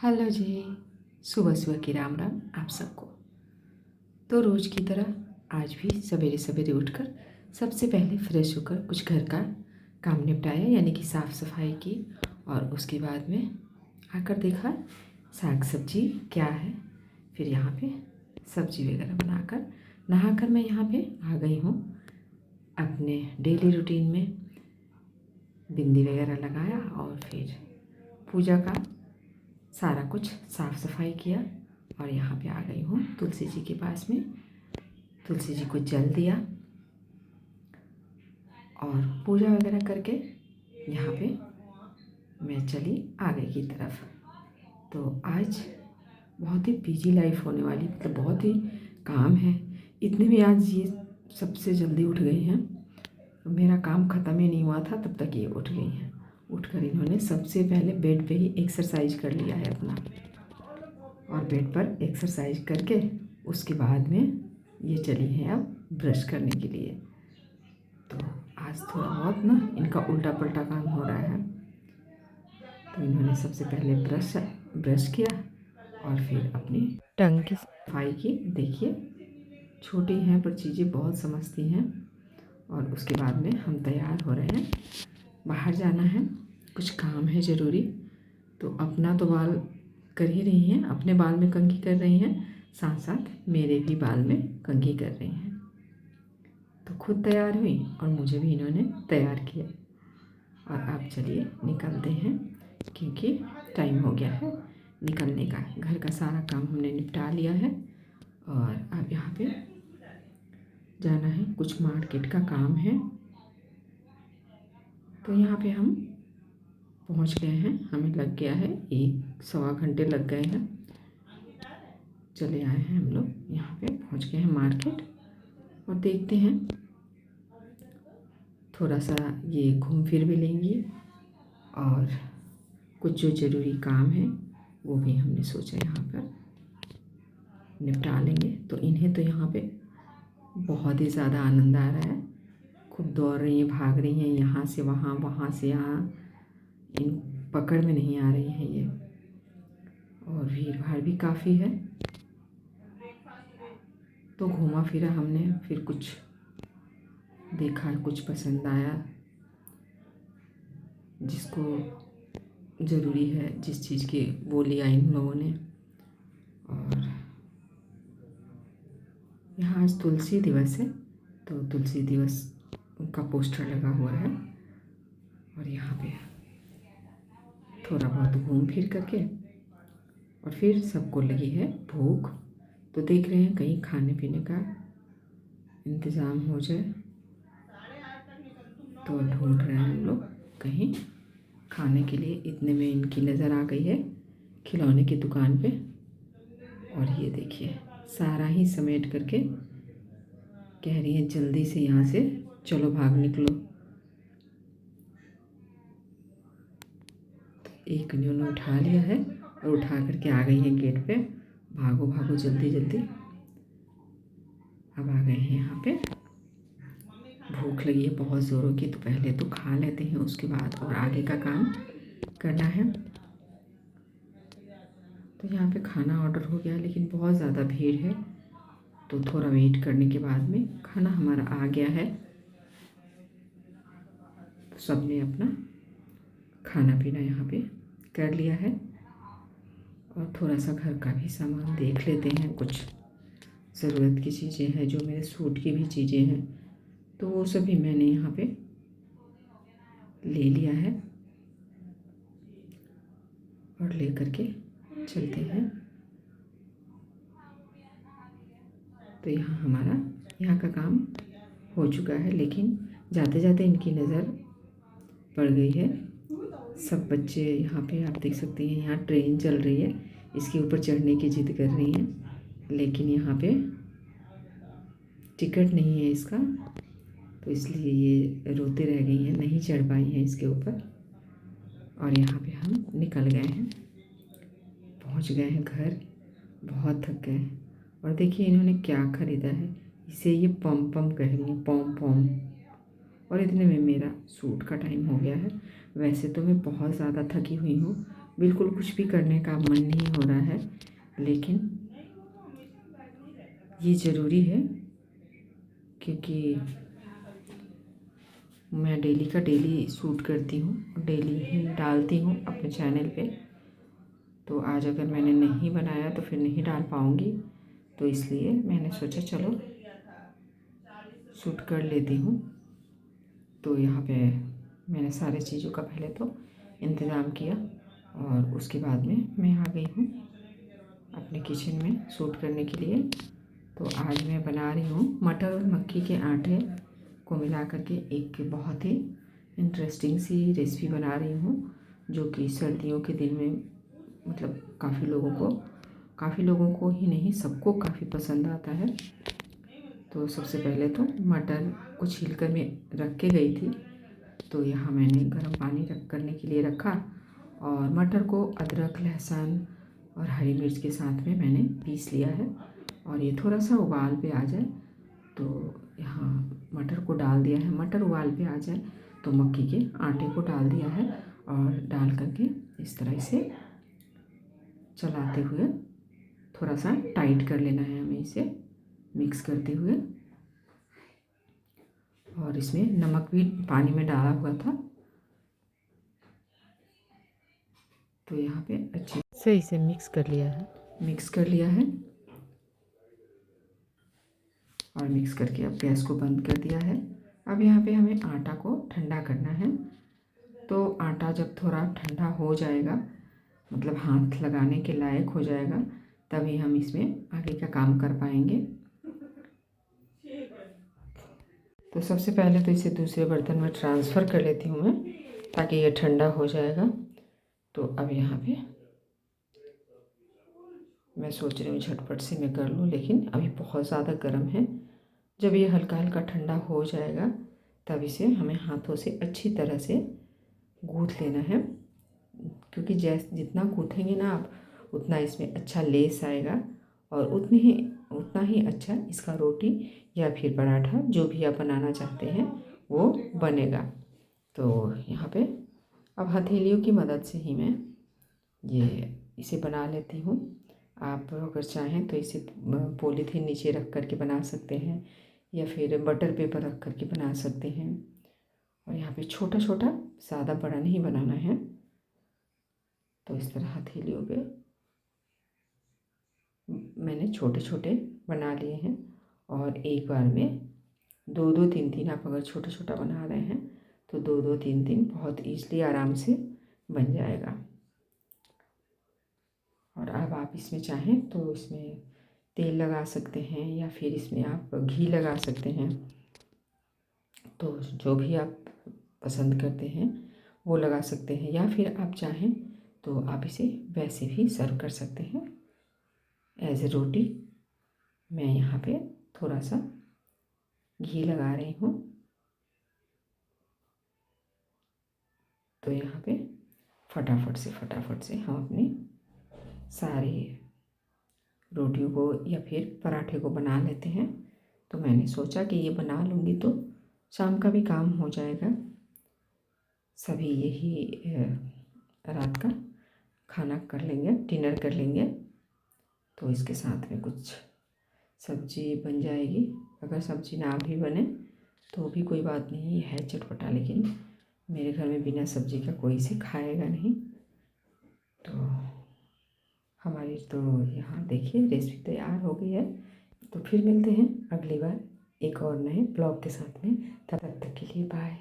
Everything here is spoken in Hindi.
हेलो जी। सुबह सुबह की राम राम आप सबको। तो रोज़ की तरह आज भी सवेरे सवेरे उठकर सबसे पहले फ्रेश होकर कुछ घर का काम निपटाया, यानी कि साफ़ सफाई की। और उसके बाद में आकर देखा साग सब्जी क्या है। फिर यहाँ पे सब्जी वगैरह बनाकर नहाकर मैं यहाँ पे आ गई हूँ अपने डेली रूटीन में। बिंदी वगैरह लगाया और फिर पूजा का सारा कुछ साफ़ सफाई किया। और यहाँ पे आ गई हूँ तुलसी जी के पास में, तुलसी जी को जल दिया और पूजा वगैरह करके यहाँ पे मैं चली आगे की तरफ। तो आज बहुत ही बिजी लाइफ होने वाली, मतलब बहुत ही काम है। इतने में आज ये सबसे जल्दी उठ गई हैं, मेरा काम ख़त्म ही नहीं हुआ था तब तक ये उठ गई हैं। उठकर इन्होंने सबसे पहले बेड पे ही एक्सरसाइज कर लिया है अपना, और बेड पर एक्सरसाइज करके उसके बाद में ये चली हैं अब ब्रश करने के लिए। तो आज थोड़ा बहुत ना इनका उल्टा पुल्टा काम हो रहा है। तो इन्होंने सबसे पहले ब्रश किया और फिर अपनी टंग की सफाई की। देखिए छोटी हैं पर चीज़ें बहुत समझती हैं। और उसके बाद में हम तैयार हो रहे हैं, बाहर जाना है, कुछ काम है ज़रूरी। तो अपना तो बाल कर ही रही हैं, अपने बाल में कंघी कर रही हैं, साथ साथ मेरे भी बाल में कंघी कर रही हैं। तो खुद तैयार हुई और मुझे भी इन्होंने तैयार किया। और अब चलिए निकलते हैं, क्योंकि टाइम हो गया है निकलने का। घर का सारा काम हमने निपटा लिया है और अब यहाँ पे जाना है, कुछ मार्केट का काम है। तो यहाँ पे हम पहुँच गए हैं, हमें लग गया है 1-1.25 घंटे लग गए हैं। चले आए हैं हम लोग, यहाँ पे पहुँच गए हैं मार्केट। और देखते हैं थोड़ा सा ये घूम फिर भी लेंगे और कुछ जो ज़रूरी काम है वो भी हमने सोचा यहाँ पर निपटा लेंगे। तो इन्हें तो यहाँ पे बहुत ही ज़्यादा आनंद आ रहा है, खूब दौड़ रही हैं, भाग रही हैं, यहाँ से वहाँ, वहाँ से यहाँ। इन पकड़ में नहीं आ रही हैं ये। और भीड़ भाड़ भी काफ़ी है। तो घूमा फिरा हमने, फिर कुछ देखा, कुछ पसंद आया, जिसको ज़रूरी है, जिस चीज़ की वो लिया इन लोगों ने। और यहाँ आज तुलसी दिवस है, तो तुलसी दिवस का पोस्टर लगा हुआ है। और यहाँ पे थोड़ा बहुत घूम फिर करके और फिर सबको लगी है भूख। तो देख रहे हैं कहीं खाने पीने का इंतज़ाम हो जाए। तो ढूंढ रहे हैं हम लोग कहीं खाने के लिए। इतने में इनकी नज़र आ गई है खिलौने की दुकान पे। और ये देखिए सारा ही समेट करके कह रही है जल्दी से यहाँ से चलो, भाग निकलो। एक इन्होंने उठा लिया है और उठा करके आ गई है गेट पे। भागो भागो जल्दी जल्दी। अब आ गए हैं यहाँ पे। भूख लगी है बहुत ज़ोरों की, तो पहले तो खा लेते हैं, उसके बाद और आगे का काम करना है। तो यहाँ पे खाना ऑर्डर हो गया, लेकिन बहुत ज़्यादा भीड़ है, तो थोड़ा वेट करने के बाद में खाना हमारा आ गया है। तो सबने अपना खाना पीना यहाँ पे कर लिया है। और थोड़ा सा घर का भी सामान देख लेते हैं, कुछ ज़रूरत की चीज़ें हैं, जो मेरे सूट की भी चीज़ें हैं, तो वो सभी मैंने यहाँ पे ले लिया है। और ले करके चलते हैं। तो यहाँ का काम हो चुका है, लेकिन जाते जाते इनकी नज़र पड़ गई है। सब बच्चे यहाँ पे आप देख सकते हैं, यहाँ ट्रेन चल रही है, इसके ऊपर चढ़ने की जिद कर रही हैं, लेकिन यहाँ पे टिकट नहीं है इसका, तो इसलिए ये रोते रह गई हैं, नहीं चढ़ पाई हैं इसके ऊपर। और यहाँ पे हम निकल गए हैं, पहुँच गए हैं घर, बहुत थक गए हैं। और देखिए इन्होंने क्या ख़रीदा है, इसे ये पम पम कह रही है, पम पम। और इतने में मेरा सूट का टाइम हो गया है। वैसे तो मैं बहुत ज़्यादा थकी हुई हूँ, बिल्कुल कुछ भी करने का मन नहीं हो रहा है, लेकिन ये ज़रूरी है क्योंकि मैं डेली का डेली शूट करती हूँ, डेली ही डालती हूँ अपने चैनल पे। तो आज अगर मैंने नहीं बनाया तो फिर नहीं डाल पाऊँगी, तो इसलिए मैंने सोचा चलो शूट कर लेती हूँ। तो यहाँ पे मैंने सारे चीज़ों का पहले तो इंतज़ाम किया और उसके बाद में मैं आ गई हूँ अपने किचन में शूट करने के लिए। तो आज मैं बना रही हूँ मटर और मक्की के आटे को मिला करके एक बहुत ही इंटरेस्टिंग सी रेसिपी बना रही हूँ, जो कि सर्दियों के दिन में मतलब काफ़ी लोगों को ही नहीं, सबको काफ़ी पसंद आता है। तो सबसे पहले तो मटर को छील कर मैं रख के गई थी, तो यहाँ मैंने गर्म पानी करने के लिए रखा और मटर को अदरक, लहसुन और हरी मिर्च के साथ में मैंने पीस लिया है। और ये थोड़ा सा उबाल पे आ जाए तो यहाँ मटर को डाल दिया है। मटर उबाल पे आ जाए तो मक्की के आटे को डाल दिया है और डाल करके इस तरह से चलाते हुए थोड़ा सा टाइट कर लेना है हमें इसे मिक्स करते हुए। और इसमें नमक भी पानी में डाला हुआ था, तो यहाँ पे अच्छे से इसे मिक्स कर लिया है और मिक्स करके अब गैस को बंद कर दिया है। अब यहाँ पे हमें आटा को ठंडा करना है। तो आटा जब थोड़ा ठंडा हो जाएगा, मतलब हाथ लगाने के लायक हो जाएगा, तभी हम इसमें आगे का काम कर पाएंगे। तो सबसे पहले तो इसे दूसरे बर्तन में ट्रांसफ़र कर लेती हूँ मैं, ताकि ये ठंडा हो जाएगा। तो अब यहाँ पे मैं सोच रही हूँ झटपट से मैं कर लूँ, लेकिन अभी बहुत ज़्यादा गर्म है। जब ये हल्का हल्का ठंडा हो जाएगा तब इसे हमें हाथों से अच्छी तरह से गूँथ लेना है, क्योंकि जितना गूँथेंगे ना आप, उतना इसमें अच्छा लेस आएगा और उतना ही अच्छा इसका रोटी या फिर पराठा जो भी आप बनाना चाहते हैं वो बनेगा। तो यहाँ पे अब हथेलियों की मदद से ही मैं इसे बना लेती हूँ। आप अगर चाहें तो इसे पॉलीथीन नीचे रख कर के बना सकते हैं या फिर बटर पेपर रख कर के बना सकते हैं। और यहाँ पे छोटा छोटा, ज़्यादा बड़ा नहीं बनाना है। तो इस तरह हथेलियों पे मैंने छोटे छोटे बना लिए हैं और एक बार में दो दो तीन तीन, आप अगर छोटा छोटा बना रहे हैं तो दो दो तीन तीन बहुत ईज़िली आराम से बन जाएगा। और अब आप इसमें चाहें तो इसमें तेल लगा सकते हैं या फिर इसमें आप घी लगा सकते हैं। तो जो भी आप पसंद करते हैं वो लगा सकते हैं, या फिर आप चाहें तो आप इसे वैसे भी सर्व कर सकते हैं एज ए रोटी। मैं यहाँ पे थोड़ा सा घी लगा रही हूँ। तो यहाँ पे फटाफट से हम अपनी सारी रोटियों को या फिर पराठे को बना लेते हैं। तो मैंने सोचा कि ये बना लूँगी तो शाम का भी काम हो जाएगा, सभी यही रात का खाना कर लेंगे, डिनर कर लेंगे। तो इसके साथ में कुछ सब्ज़ी बन जाएगी। अगर सब्ज़ी ना भी बने तो भी कोई बात नहीं है, चटपटा, लेकिन मेरे घर में बिना सब्ज़ी का कोई से खाएगा नहीं। तो हमारी तो यहाँ देखिए रेसिपी तैयार हो गई है। तो फिर मिलते हैं अगली बार एक और नए ब्लॉग के साथ में। तब तक के लिए बाय।